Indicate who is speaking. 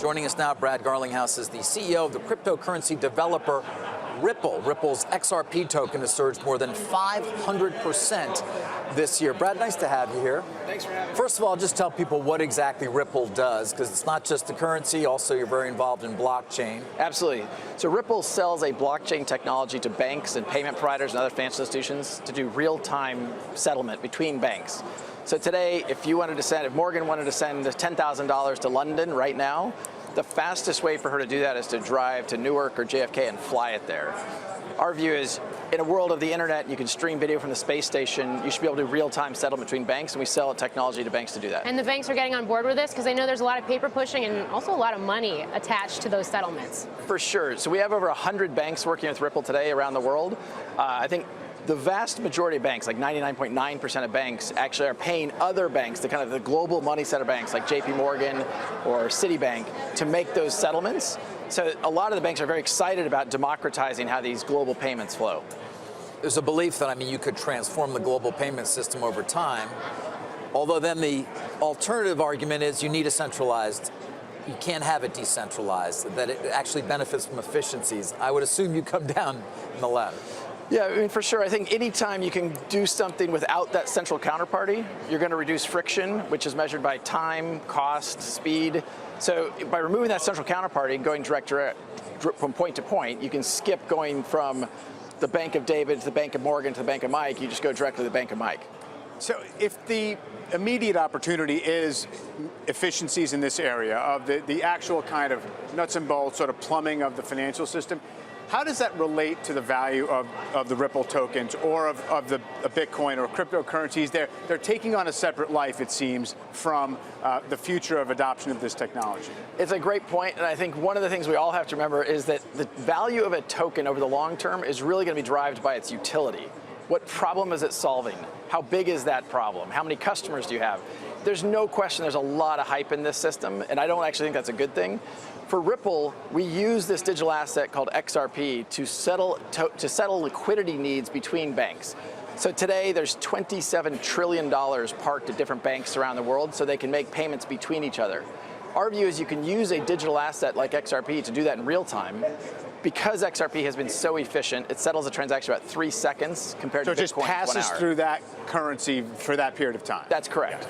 Speaker 1: Joining us now, Brad Garlinghouse is the CEO of the cryptocurrency developer Ripple. Ripple's XRP token has surged more than 500% this year. Brad, nice to have you here.
Speaker 2: Thanks for having me.
Speaker 1: First of all, just tell people what exactly Ripple does, because it's not just the currency, also you're very involved in blockchain.
Speaker 2: Absolutely. So Ripple sells a blockchain technology to banks and payment providers and other financial institutions to do real-time settlement between banks. So today, if Morgan wanted to send $10,000 to London right now, the fastest way for her to do that is to drive to Newark or JFK and fly it there. Our view is, in a world of the internet, you can stream video from the space station, you should be able to do real-time settlement between banks, and we sell technology to banks to do that.
Speaker 3: And the banks are getting on board with this because they know there's a lot of paper pushing and also a lot of money attached to those settlements.
Speaker 2: For sure. So we have over 100 banks working with Ripple today around the world. I think the vast majority of banks, like 99.9% of banks, actually are paying other banks, the global money center banks like JP Morgan or Citibank, to make those settlements. So a lot of the banks are very excited about democratizing how these global payments flow.
Speaker 1: There's a belief that, you could transform the global payment system over time, although then the alternative argument is you need a centralized. You can't have it decentralized, that it actually benefits from efficiencies. I would assume you come down in the latter.
Speaker 2: Yeah, for sure. I think anytime you can do something without that central counterparty, you're going to reduce friction, which is measured by time, cost, speed. So by removing that central counterparty and going direct from point to point, you can skip going from the Bank of David to the Bank of Morgan to the Bank of Mike. You just go directly to the Bank of Mike.
Speaker 4: So if the immediate opportunity is efficiencies in this area of the actual kind of nuts and bolts sort of plumbing of the financial system, how does that relate to the value of the Ripple tokens or of the Bitcoin or cryptocurrencies? They're taking on a separate life, it seems, from the future of adoption of this technology.
Speaker 2: It's a great point, and I think one of the things we all have to remember is that the value of a token over the long term is really going to be derived by its utility. What problem is it solving? How big is that problem? How many customers do you have? There's no question there's a lot of hype in this system, and I don't actually think that's a good thing. For Ripple, we use this digital asset called XRP to settle liquidity needs between banks. So today, there's $27 trillion parked at different banks around the world so they can make payments between each other. Our view is you can use a digital asset like XRP to do that in real time. Because XRP has been so efficient, it settles a transaction about 3 seconds compared to Bitcoin.
Speaker 4: So it just passes through that currency for that period of time.
Speaker 2: That's correct.